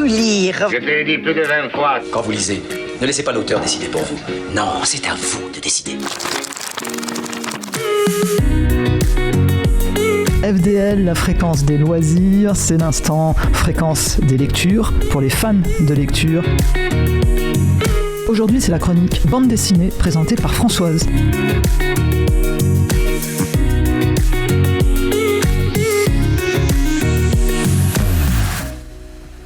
lire. Je te l'ai dit plus de 20 fois. Quand vous lisez, ne laissez pas l'auteur décider pour vous. Non, c'est à vous de décider. FDL, la fréquence des loisirs, c'est l'instant fréquence des lectures pour les fans de lecture. Aujourd'hui, c'est la chronique bande dessinée présentée par Françoise.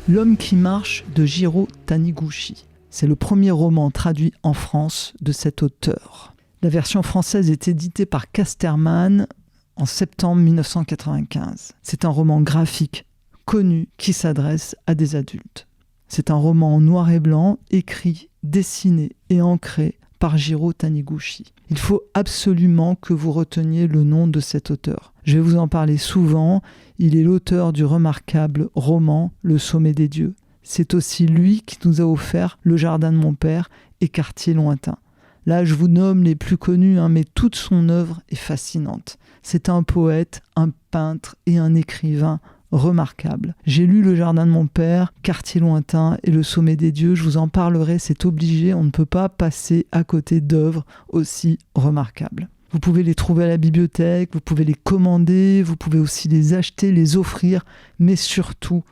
L'homme qui marche de Jiro Taniguchi. C'est le premier roman traduit en France de cet auteur. La version française est éditée par Casterman en septembre 1995. C'est un roman graphique connu qui s'adresse à des adultes. C'est un roman en noir et blanc, écrit, dessiné et ancré par Jiro Taniguchi. Il faut absolument que vous reteniez le nom de cet auteur. Je vais vous en parler souvent. Il est l'auteur du remarquable roman Le Sommet des Dieux. C'est aussi lui qui nous a offert Le Jardin de mon père et Quartier lointain. Là, je vous nomme les plus connus, mais toute son œuvre est fascinante. C'est un poète, un peintre et un écrivain remarquable. J'ai lu Le Jardin de mon père, Quartier lointain et Le Sommet des Dieux. Je vous en parlerai, c'est obligé. On ne peut pas passer à côté d'œuvres aussi remarquables. Vous pouvez les trouver à la bibliothèque, vous pouvez les commander, vous pouvez aussi les acheter, les offrir, mais surtout,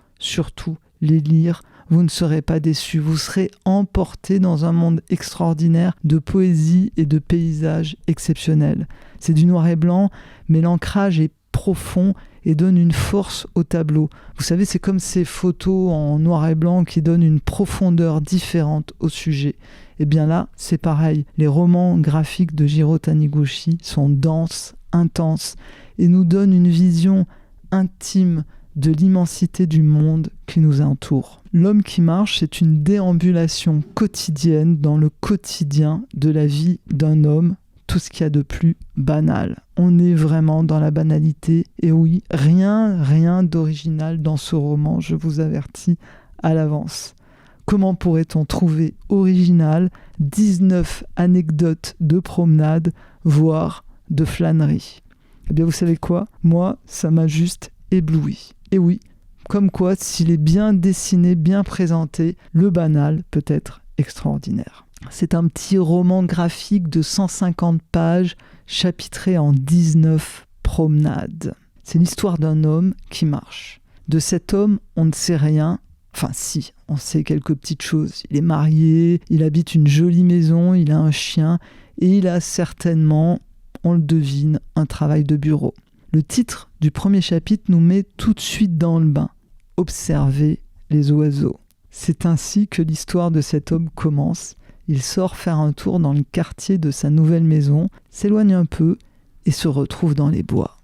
les lire. Vous ne serez pas déçus, vous serez emportés dans un monde extraordinaire de poésie et de paysages exceptionnels. C'est du noir et blanc, mais l'ancrage est profond et donne une force au tableau. Vous savez, c'est comme ces photos en noir et blanc qui donnent une profondeur différente au sujet. Et bien là, c'est pareil. Les romans graphiques de Jiro Taniguchi sont denses, intenses et nous donnent une vision intime de l'immensité du monde qui nous entoure. L'homme qui marche, c'est une déambulation quotidienne dans le quotidien de la vie d'un homme, tout ce qu'il y a de plus banal. On est vraiment dans la banalité, et oui, rien d'original dans ce roman, je vous avertis à l'avance. Comment pourrait-on trouver original 19 anecdotes de promenade, voire de flânerie? Eh bien, vous savez quoi? Moi, ça m'a juste ébloui. Et oui, comme quoi, s'il est bien dessiné, bien présenté, le banal peut être extraordinaire. C'est un petit roman graphique de 150 pages, chapitré en 19 promenades. C'est l'histoire d'un homme qui marche. De cet homme, on ne sait rien. Enfin si, on sait quelques petites choses. Il est marié, il habite une jolie maison, il a un chien et il a certainement, on le devine, un travail de bureau. Le titre du premier chapitre nous met tout de suite dans le bain. Observer les oiseaux. C'est ainsi que l'histoire de cet homme commence. Il sort faire un tour dans le quartier de sa nouvelle maison, s'éloigne un peu et se retrouve dans les bois.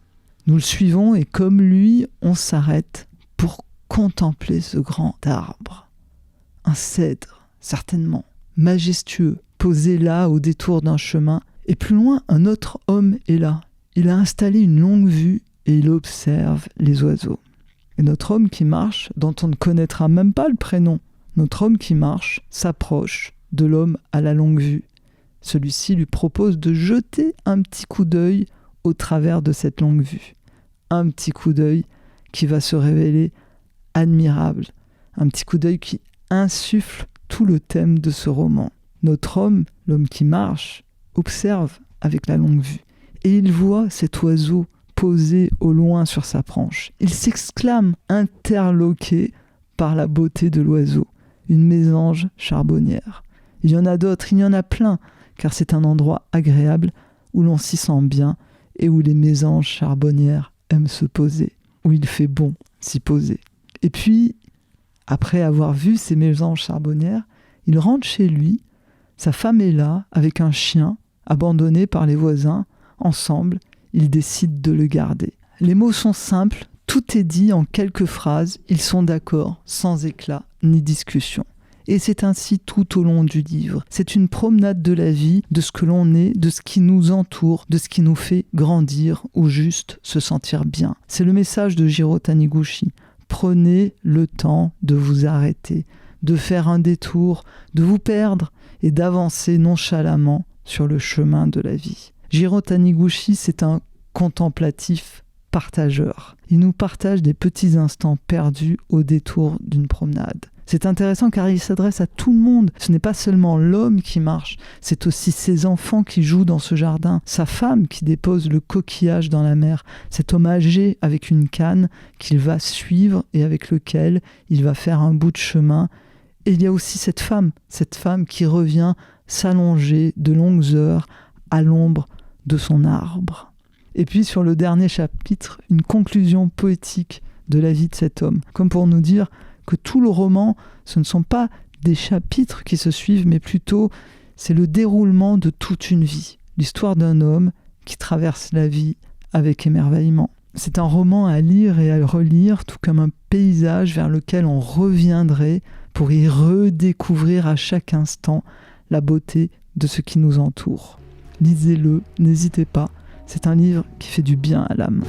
Nous le suivons et comme lui, on s'arrête pour contempler ce grand arbre. Un cèdre, certainement, majestueux, posé là au détour d'un chemin. Et plus loin, un autre homme est là. Il a installé une longue vue et il observe les oiseaux. Et notre homme qui marche, dont on ne connaîtra même pas le prénom, notre homme qui marche s'approche de l'homme à la longue vue. Celui-ci lui propose de jeter un petit coup d'œil au travers de cette longue vue. Un petit coup d'œil qui va se révéler admirable. Un petit coup d'œil qui insuffle tout le thème de ce roman. Notre homme, l'homme qui marche, observe avec la longue vue. Et il voit cet oiseau posé au loin sur sa branche. Il s'exclame, interloqué par la beauté de l'oiseau. Une mésange charbonnière. Il y en a d'autres, il y en a plein, car c'est un endroit agréable où l'on s'y sent bien et où les mésanges charbonnières aiment se poser, où il fait bon s'y poser. Et puis, après avoir vu ces mésanges charbonnières, il rentre chez lui, sa femme est là, avec un chien, abandonné par les voisins. Ensemble, ils décident de le garder. Les mots sont simples, tout est dit en quelques phrases, ils sont d'accord, sans éclat ni discussion. Et c'est ainsi tout au long du livre. C'est une promenade de la vie, de ce que l'on est, de ce qui nous entoure, de ce qui nous fait grandir ou juste se sentir bien. C'est le message de Jiro Taniguchi. Prenez le temps de vous arrêter, de faire un détour, de vous perdre et d'avancer nonchalamment sur le chemin de la vie. Jiro Taniguchi, c'est un contemplatif partageur. Il nous partage des petits instants perdus au détour d'une promenade. C'est intéressant car il s'adresse à tout le monde. Ce n'est pas seulement l'homme qui marche, c'est aussi ses enfants qui jouent dans ce jardin, sa femme qui dépose le coquillage dans la mer, cet homme âgé avec une canne qu'il va suivre et avec lequel il va faire un bout de chemin. Et il y a aussi cette femme qui revient s'allonger de longues heures à l'ombre de son arbre. Et puis sur le dernier chapitre, une conclusion poétique de la vie de cet homme, comme pour nous dire que tout le roman, ce ne sont pas des chapitres qui se suivent, mais plutôt c'est le déroulement de toute une vie, l'histoire d'un homme qui traverse la vie avec émerveillement. C'est un roman à lire et à relire, tout comme un paysage vers lequel on reviendrait pour y redécouvrir à chaque instant la beauté de ce qui nous entoure. Lisez-le, n'hésitez pas, c'est un livre qui fait du bien à l'âme.